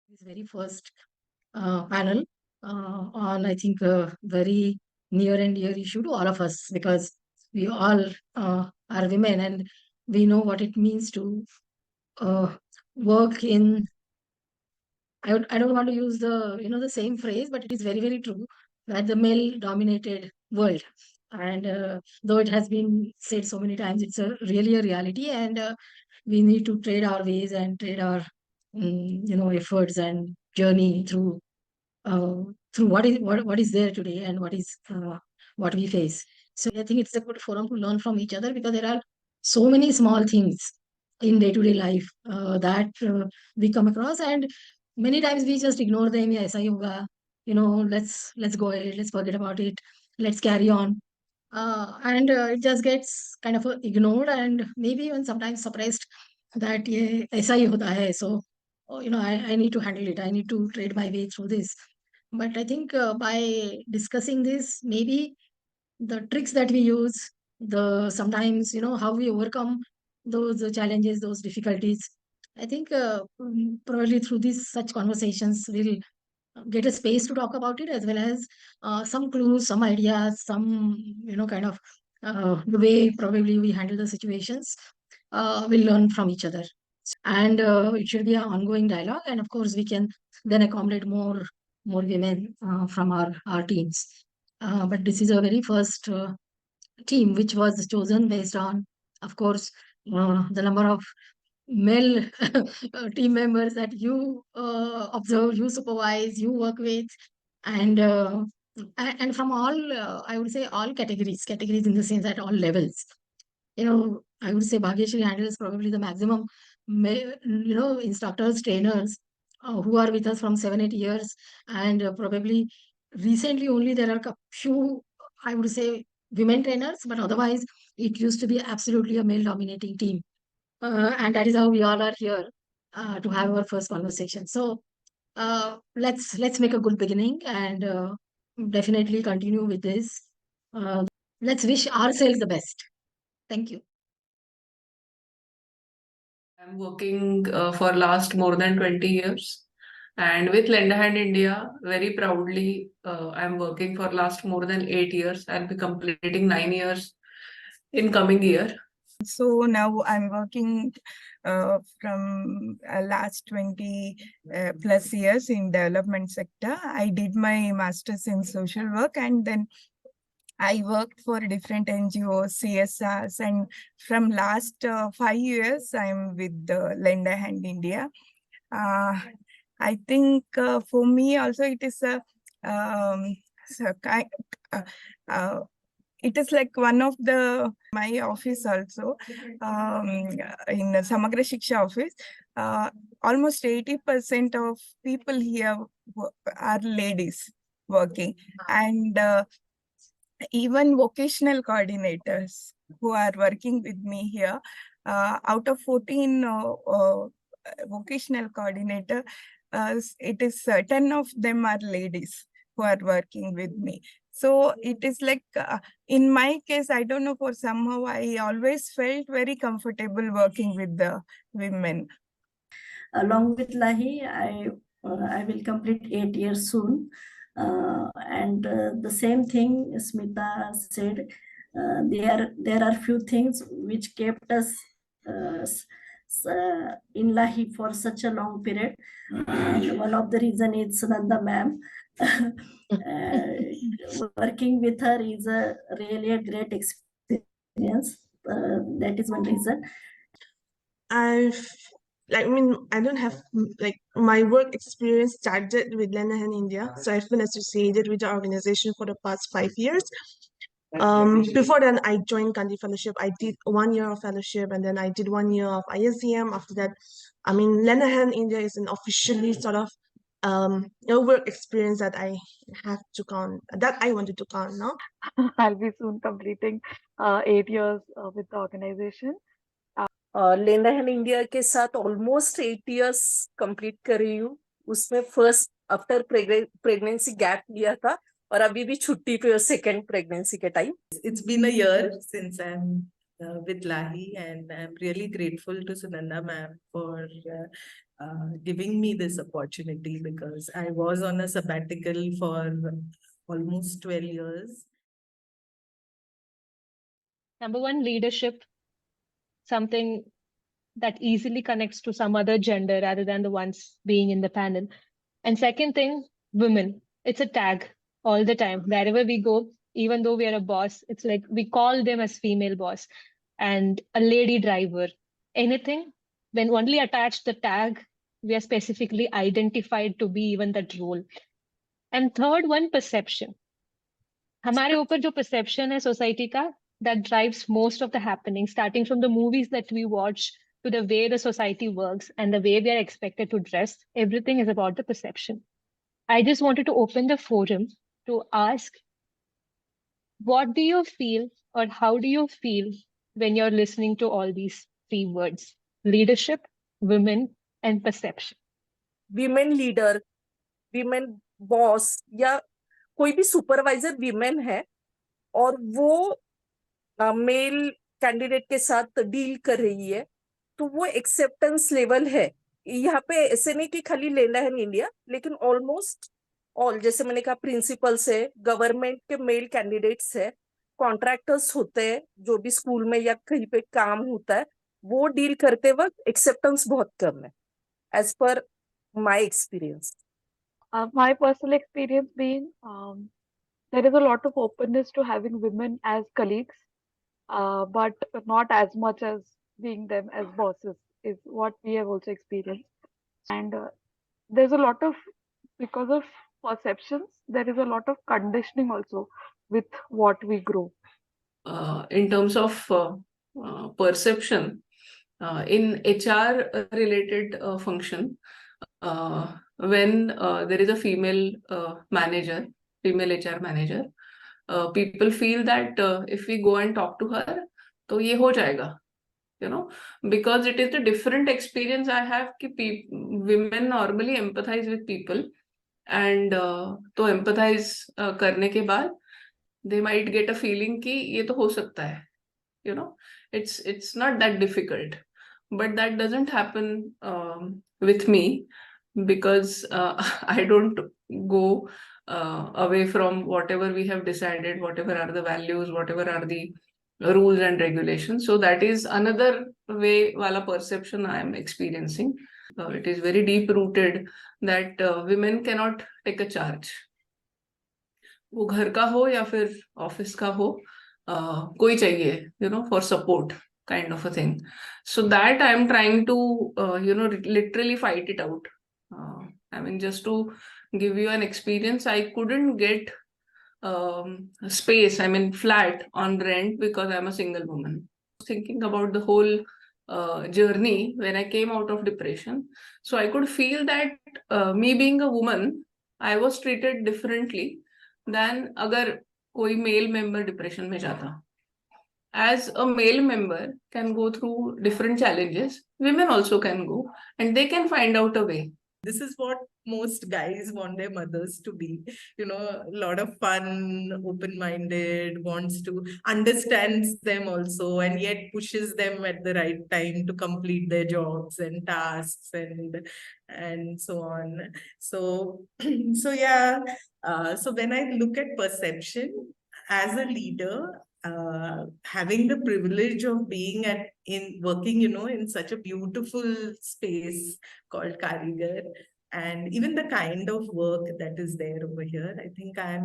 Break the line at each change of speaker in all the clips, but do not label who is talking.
This very first panel on, I think, a very near and dear issue to all of us because we all are women and we know what it means to work in. I don't want to use the same phrase, but it is very very true that the male dominated world. And though it has been said so many times, it's really a reality, and we need to trade our ways and trade our efforts and journey uh, through what is there today and what we face. So I think it's a good forum to learn from each other because there are so many small things in day-to-day life that we come across, and many times we just ignore them. Yeah, aisa hi hoga, let's go ahead, let's forget about it, let's carry on. And it just gets kind of ignored and maybe even sometimes suppressed that yeah, aisa hi hota hai. So I need to handle it, I need to trade my way through this. But I think by discussing this, maybe the tricks that we use, the sometimes how we overcome those challenges, those difficulties, I think probably through these such conversations we'll get a space to talk about it, as well as some clues, some ideas, some kind of the way probably we handle the situations. We'll learn from each other, and it should be an ongoing dialogue. And of course, we can then accommodate more women from our teams. But this is a very first team which was chosen based on, of course, the number of male team members that you observe, you supervise, you work with, and and from all, I would say all categories in the sense at all levels. I would say Bhagyashri handles probably the maximum, instructors, trainers who are with us from 7, 8 years, and probably recently only there are a few, I would say, women trainers, but otherwise it used to be absolutely a male dominating team. And that is how we all are here to have our first conversation. So let's make a good beginning and definitely continue with this. Let's wish ourselves the best. Thank you.
I'm working for last more than 20 years. And with LendAHandIndia, very proudly, I'm working for last more than 8 years. I'll be completing 9 years in coming year.
So now I'm working from last 20 plus years in development sector. I did my master's in social work, and then I worked for different NGOs, CSRs, and from last 5 years, I'm with LendAHandIndia. I think for me also it is a it is like one of my office also, in the Samagra Shiksha office. Almost 80% of people here are ladies working, and even vocational coordinators who are working with me here. Out of 14 vocational coordinator, it is 10 of them are ladies who are working with me. So it is like, in my case, I don't know, for somehow I always felt very comfortable working with the women.
Along with Lahi, I will complete 8 years soon. And the same thing Smita said, there are few things which kept us in Lahi for such a long period. And one of the reason is Sunanda ma'am. Working with her is really a great experience. That is one reason.
I don't have my work experience started with LendAHandIndia. So I've been associated with the organization for the past 5 years. Before then, I joined Gandhi Fellowship. I did 1 year of fellowship, and then I did 1 year of ISDM. After that, LendAHandIndia is an officially sort of a work experience that I wanted to count now.
I'll be soon completing 8 years with the organization.
LendAHandIndia के साथ almost 8 years complete कर रही हूँ. उसमें first after pregnancy gap लिया था और अभी भी छुट्टी पे सेकेंड प्रेगनेंसी के time.
It's been a year since I'm with Lahi, and I'm really grateful to Sunanda ma'am for giving me this opportunity, because I was on a sabbatical for almost 12 years.
Number one, leadership, something that easily connects to some other gender rather than the ones being in the panel. And second thing, women. It's a tag all the time. Wherever we go, even though we are a boss, it's like we call them as female boss and a lady driver. Anything, when only attach the tag, we are specifically identified to be even that role. And third one, perception. हमारे ऊपर जो perception है society का, that drives most of the happening, starting from the movies that we watch to the way the society works and the way we are expected to dress. Everything is about the perception. I just wanted to open the forum to ask, what do you feel or how do you feel when you're listening to all these three words? Leadership, women, and perception.
Women leader, women boss, या कोई भी supervisor women है और वो male candidate के साथ deal कर रही है, तो वो एक्सेप्टेंस लेवल है यहाँ पे। ऐसे नहीं कि खाली लेंडा है इंडिया, लेकिन ऑलमोस्ट ऑल, जैसे मैंने कहा, प्रिंसिपल्स है, गवर्नमेंट के मेल कैंडिडेट्स है, कॉन्ट्रैक्टर्स होते हैं, जो भी स्कूल में या कहीं पे काम होता है, वो डील करते वक्त एक्सेप्टेंस बहुत कम है, एज पर my experience.
My personal experience being, there is a lot of openness to having women as colleagues, but not as much as being them as bosses, is what we have also experienced. And there's a lot of, because of perceptions, there is a lot of conditioning also with what we grow.
In terms of perception, in HR related function, when there is a female manager, female HR manager, people feel that if we go and talk to her, तो ये हो जाएगा, you know, because it is the different experience I have कि women normally empathize with people, and तो empathize करने के बाद they might get a feeling कि ये तो हो सकता है, you know, it's not that difficult. But that doesn't happen with me, because I don't go away from whatever we have decided, whatever are the values, whatever are the rules and regulations. So that is another way wala perception I am experiencing. It is very deep rooted that women cannot take a charge. वो घर का हो या फिर office का हो, कोई चाहिए, you know, for support kind of a thing. So that I am trying to you know, literally fight it out. I mean, just to give you an experience, I couldn't get space, I mean flat on rent, because I'm a single woman. Thinking about the whole journey when I came out of depression, so I could feel that me being a woman, I was treated differently than अगर कोई male member depression में जाता. As a male member can go through different challenges, women also can go, and they can find out a way.
This is what most guys want their mothers to be, you know, a lot of fun, open-minded, wants to understands them also, and yet pushes them at the right time to complete their jobs and tasks and so on. So so yeah, so when I look at perception as a leader, having the privilege of being working, you know, in such a beautiful space called Karigar, and even the kind of work that is there over here, I think I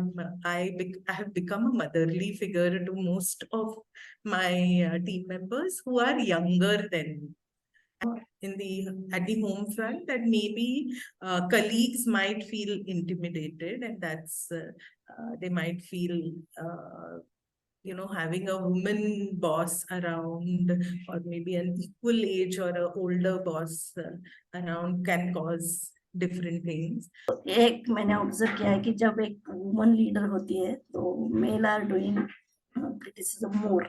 have become a motherly figure to most of my team members who are younger than me. At the home front, that maybe colleagues might feel intimidated, and that's they might feel you know, having a woman boss around, or maybe an equal age or an older boss around, can cause different things.
एक मैंने observe किया है कि जब एक woman leader होती है तो male are doing criticism more.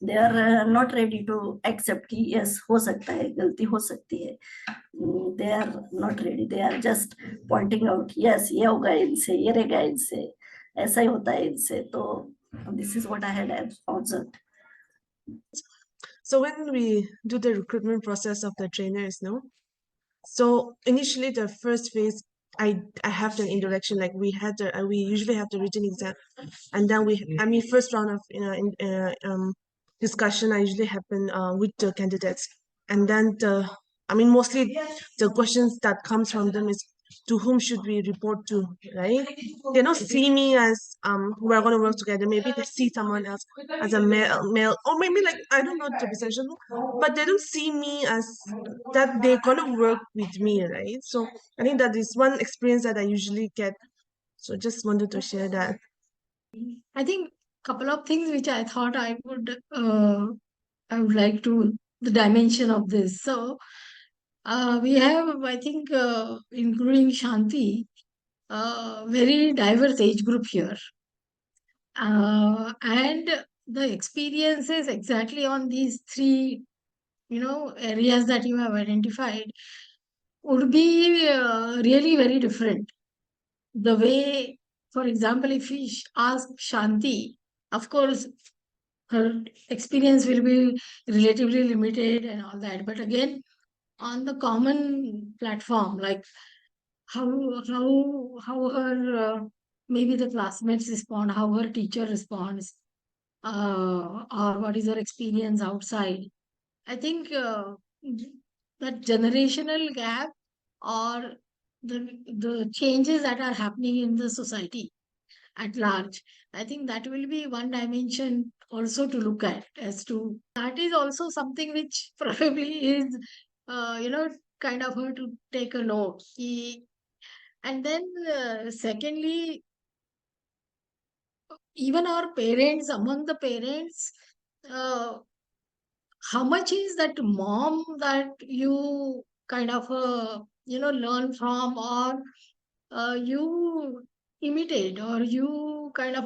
They are not ready to accept कि यस हो सकता है, गलती हो सकती है. They are not ready, they are just pointing out, yes ये होगा इनसे, ये रहेगा इनसे, ऐसा ही होता है इनसे. तो this is what I had observed.
So when we do the recruitment process of the trainers, no, so initially the first phase, I have the introduction, like we usually have the written exam, and then first round of discussion I usually happen with the candidates, and then mostly the questions that comes from them is, to whom should we report to, right? They don't see me as we're gonna work together. Maybe they see someone else as a male, or maybe like I don't know the perception, but they don't see me as that they're gonna work with me, right? So I think that is one experience that I usually get. So just wanted to share that.
I think couple of things which I thought I would like to the dimension of this. So we have, I think, including Shanti, very diverse age group here, and the experiences exactly on these three, areas that you have identified would be really very different. The way, for example, if we ask Shanti, of course, her experience will be relatively limited and all that. But again, on the common platform, like how her maybe the classmates respond, how her teacher responds, or what is her experience outside. I think that generational gap or the changes that are happening in the society at large, I think that will be one dimension also to look at, as to that is also something which probably is, kind of her to take a note. And then, secondly, even our parents, among the parents, uh, how much is that mom that you kind of, learn from, or you imitate, or you kind of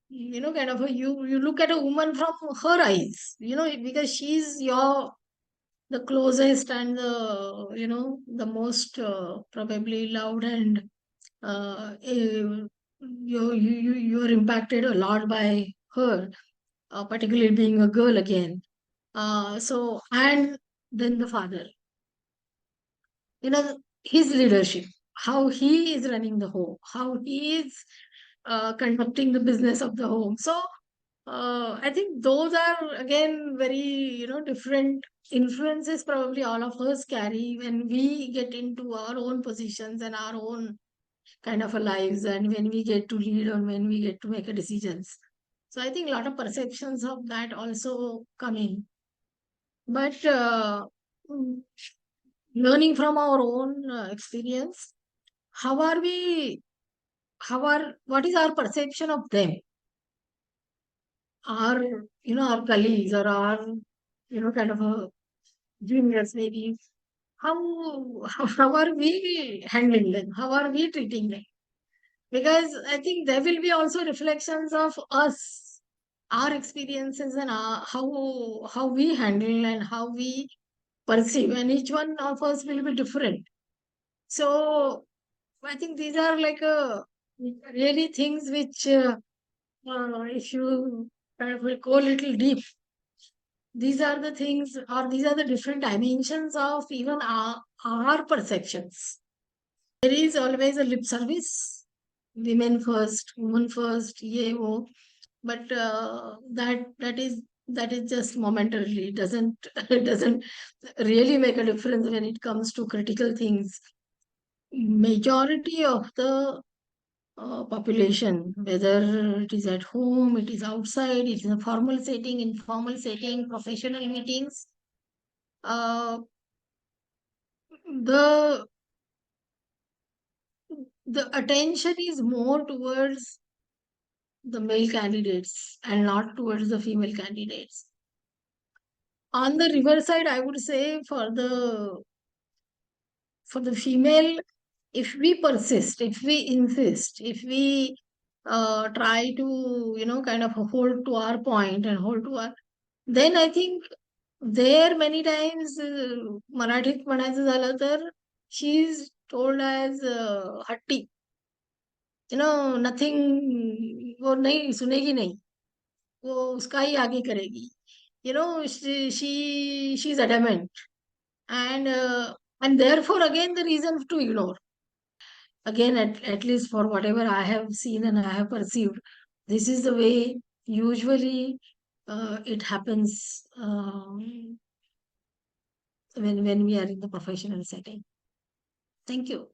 you look at a woman from her eyes, because she's the closest and the most probably loud, and you're impacted a lot by her, particularly being a girl again. So, and then the father, his leadership, how he is running the home, how he is conducting the business of the home. So, I think those are again very, different influences probably all of us carry when we get into our own positions and our own kind of a lives, and when we get to lead or when we get to make a decisions. So I think a lot of perceptions of that also come in. But mm, learning from our own experience, how are we, what is our perception of them? Our, our colleagues, or our, kind of a juniors maybe. How are we handling them? How are we treating them? Because I think there will be also reflections of us, our experiences, and how we handle and how we perceive, and each one of us will be different. So I think these are like really things which, if you kind of will go a little deep, these are the things, or these are the different dimensions of even our perceptions. There is always a lip service, women first, woman first, ye wo, but that is just momentarily. It doesn't it doesn't really make a difference when it comes to critical things. Majority of the population, whether it is at home, it is outside, it is a formal setting, informal setting, professional meetings, uh, the the attention is more towards the male candidates and not towards the female candidates. On the reverse side, I would say for the female, if we persist, if we insist, if we try to, kind of hold to our point and hold to our, then I think there many times, मराठीत म्हणायचं झालं तर, she is told as हट्टी, nothing, वो नहीं सुनेगी नहीं, वो उसका ही आगे करेगी. she's adamant, and therefore again the reason to ignore. Again, at least for whatever I have seen and I have perceived, this is the way usually it happens when we are in the professional setting. Thank you.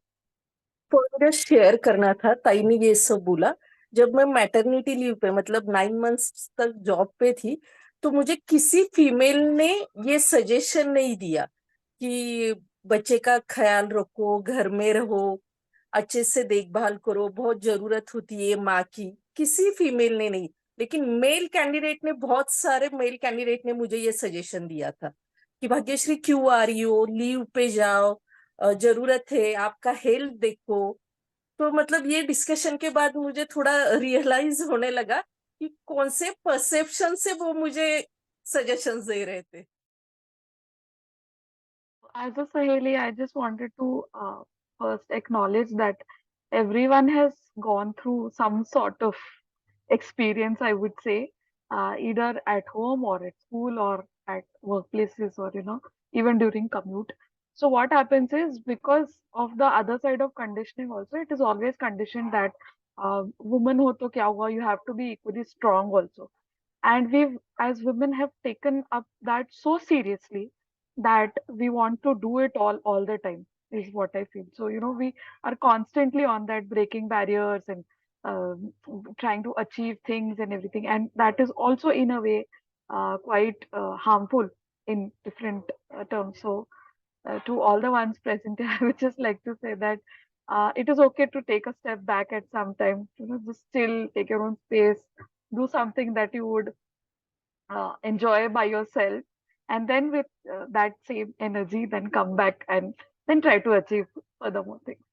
तो मुझे share करना था, ताई ने ये सब बोला। जब मैं मैटरनिटी लीव पे मतलब 9 मंथ्स तक जॉब पे थी, तो मुझे किसी फीमेल ने ये सजेशन नहीं दिया कि बच्चे का ख्याल रखो, घर में रहो, अच्छे से देखभाल करो, बहुत जरूरत होती है माँ की। किसी फीमेल ने नहीं, लेकिन मेल कैंडिडेट ने, बहुत सारे मेल कैंडिडेट ने मुझे ये सजेशन दिया था कि भाग्यश्री क्यों आ रही हो, लीव पे जाओ, जरूरत है, आपका हेल्थ देखो। तो मतलब ये डिस्कशन के बाद मुझे थोड़ा रियलाइज होने लगा कि कौन से परसेप्शन से वो मुझे सजेशंस दे रहे थे।
As a Saheli, I just wanted to first acknowledge that everyone has gone through some sort of experience, I would say, either at home or at school or at workplaces or, even during commute. So what happens is, because of the other side of conditioning also, it is always conditioned that woman ho to kya hua, you have to be equally strong also. And we've, as women, have taken up that so seriously that we want to do it all the time, is what I feel. So, we are constantly on that, breaking barriers and trying to achieve things and everything, and that is also in a way quite harmful in different terms. So to all the ones present here, I would just like to say that it is okay to take a step back at some time, just still take your own space, do something that you would enjoy by yourself, and then with that same energy, then come back and then try to achieve furthermore things.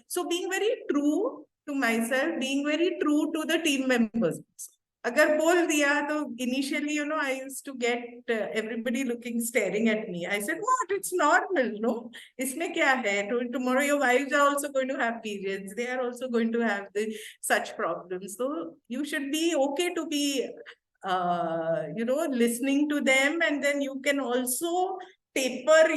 So being very true to myself, being very true to the team members. अगर बोल दिया तो initially, I used to get everybody looking, staring at me. I said, what? It's normal, no? इसमें क्या है? Tomorrow your wives are also going to have periods. They are also going to have such problems. So you should be okay to be, listening to them, and then you can also taper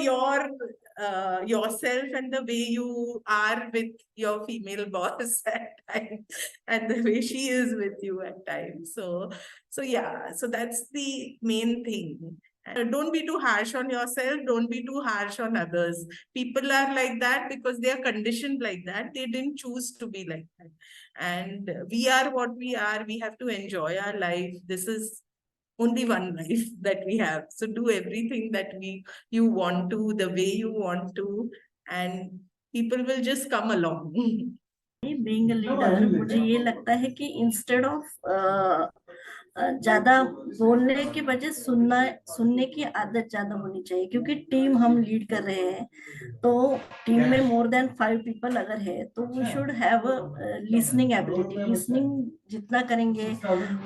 yourself and the way you are with your female boss at times, and the way she is with you at times. So yeah, so that's the main thing. Don't be too harsh on yourself. Don't be too harsh on others. People are like that because they are conditioned like that. They didn't choose to be like that. And we are what we are. We have to enjoy our life. This is only one life that we have. So do everything that you want to, the way you want to, and people will just come along.
Being a leader, मुझे ये लगता है कि instead of ज्यादा बोलने की बजाय सुनने की आदत ज्यादा होनी चाहिए, क्योंकि टीम हम लीड कर रहे हैं, तो टीम में more than 5 people अगर है तो we should have a listening ability. Listening जितना करेंगे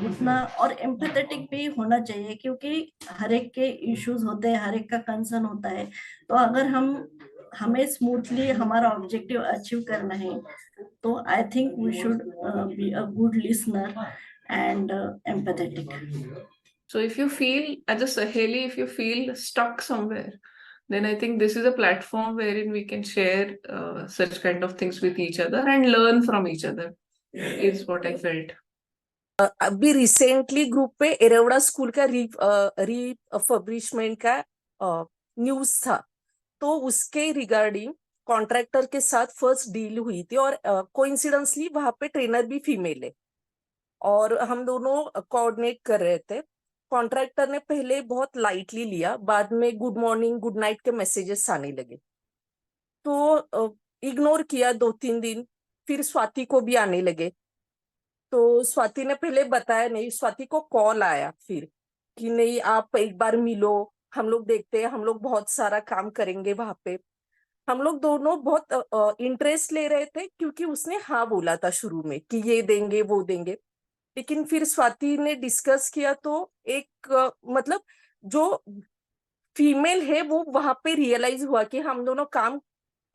उतना, और empathetic भी होना चाहिए, क्योंकि हर एक के इश्यूज होते हैं, हर एक का कंसर्न होता है। तो अगर हमें स्मूथली हमारा ऑब्जेक्टिव अचीव करना है, तो I think we should be a good listener and empathetic.
So if you feel, as a Saheli, if you feel stuck somewhere, then I think this is a platform wherein we can share such kind of things with each other and learn from each other, is what I felt.
अभी recently group पे एरेवड़ा school का refurbishment का news था, तो उसके regarding contractor के साथ first deal हुई थी, और कोइंसिडेंसली वहां पे ट्रेनर भी फीमेल है, और हम दोनों कोऑर्डिनेट कर रहे थे। कॉन्ट्रैक्टर ने पहले बहुत लाइटली लिया, बाद में गुड मॉर्निंग गुड नाइट के मैसेजेस आने लगे, तो इग्नोर किया 2-3 दिन, फिर स्वाति को भी आने लगे। तो स्वाति ने पहले बताया नहीं, स्वाति को कॉल आया फिर कि नहीं आप एक बार मिलो, हम लोग देखते हैं, हम लोग बहुत सारा काम करेंगे वहां पे। हम लोग दोनों बहुत इंटरेस्ट ले रहे थे, क्योंकि उसने हाँ बोला था शुरू में कि ये देंगे वो देंगे, लेकिन फिर स्वाति ने डिस्कस किया तो एक मतलब जो फीमेल है वो वहां पे रियलाइज हुआ कि हम दोनों काम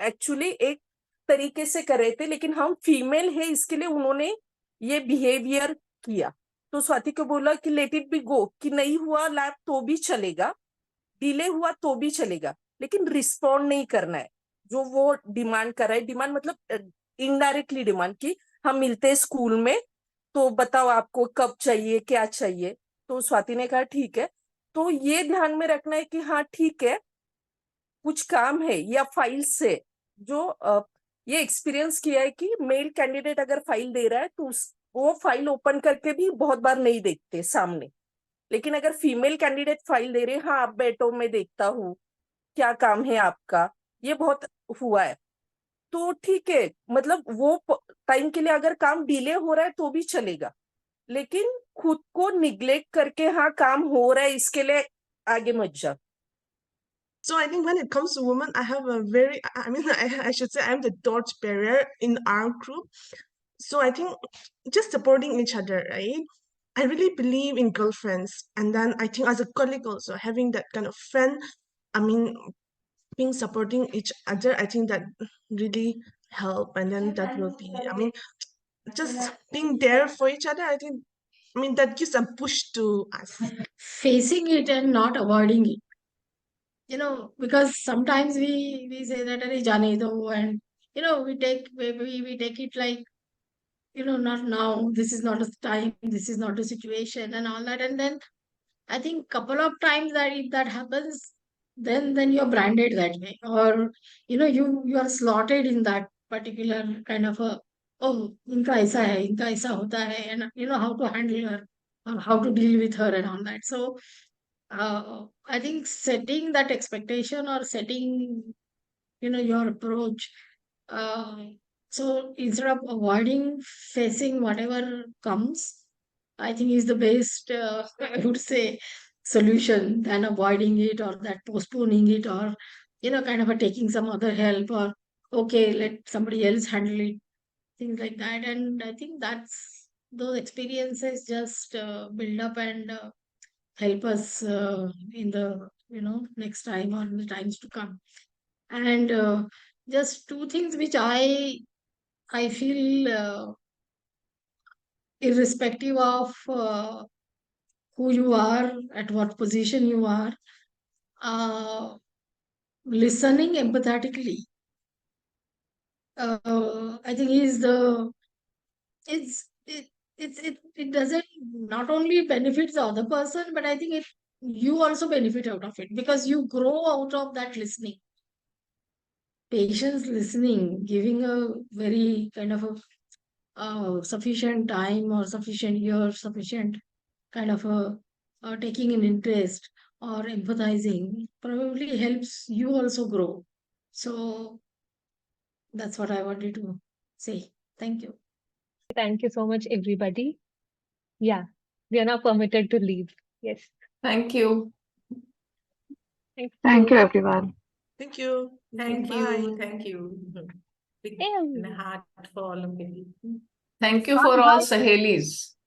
एक्चुअली एक तरीके से कर रहे थे, लेकिन हम फीमेल है इसके लिए उन्होंने ये बिहेवियर किया। तो स्वाति को बोला कि लेट इट बी गो, कि नहीं हुआ लैब तो भी चलेगा, डिले हुआ तो भी चलेगा, लेकिन रिस्पॉन्ड नहीं करना है जो वो डिमांड कर रहा है। डिमांड मतलब इनडायरेक्टली डिमांड की हम मिलते हैं स्कूल में, तो बताओ आपको कब चाहिए, क्या चाहिए। तो स्वाति ने कहा ठीक है। तो ये ध्यान में रखना है कि हाँ ठीक है, कुछ काम है या फाइल से जो ये एक्सपीरियंस किया है कि मेल कैंडिडेट अगर फाइल दे रहा है तो वो फाइल ओपन करके भी बहुत बार नहीं देखते सामने, लेकिन अगर फीमेल कैंडिडेट फाइल दे रहे, हाँ आप बैठो मैं देखता हूँ क्या काम है आपका, ये बहुत हुआ है। तो ठीक है, मतलब वो टाइम के लिए अगर काम डिले हो रहा है तो भी चलेगा, लेकिन खुद को निग्लेक्ट करके हाँ काम हो रहा है इसके लिए आगे मत जा।
So I think when it comes to women, I have a very, I mean, I should say I'm the torch bearer in our group. So I think just supporting each other, right? I really believe in girlfriends. And then I think as a colleague also, having that kind of friend, I mean, being supporting each other, I think that really help. And then that will be, I mean, just being there for each other, I think, I mean, that gives a push to us.
Facing it and not avoiding it. Because sometimes we say that "Arey, jane do," and we take it like, not now, this is not a time, this is not a situation and all that. And then I think couple of times that if that happens, then you're branded that way, or you are slotted in that particular kind of a, oh, इनका ऐसा है, इनका ऐसा होता है, and how to handle her or how to deal with her and all that. So I think setting that expectation or setting your approach, uh, so instead of avoiding facing whatever comes, I think is the best, I would say, solution than avoiding it or that postponing it, or kind of a taking some other help, or okay, let somebody else handle it, things like that. And I think those experiences just build up and help us in the next time or in the times to come. And just two things which I feel, irrespective of who you are, at what position you are, uh, listening empathetically, I think is the it's it doesn't not only benefits the other person, but I think you also benefit out of it, because you grow out of that listening. Patience listening, giving a very kind of a sufficient time or sufficient years, sufficient kind of a taking an interest or empathizing probably helps you also grow. So that's what I wanted to say. Thank you.
Thank you so much, everybody. Yeah, we are now permitted to leave. Yes.
Thank you.
Thank you, everyone.
Thank you.
Thank
Bye.
you. Thank you. Big
Yeah.
heart for all of you.
Thank you for all Sahelis.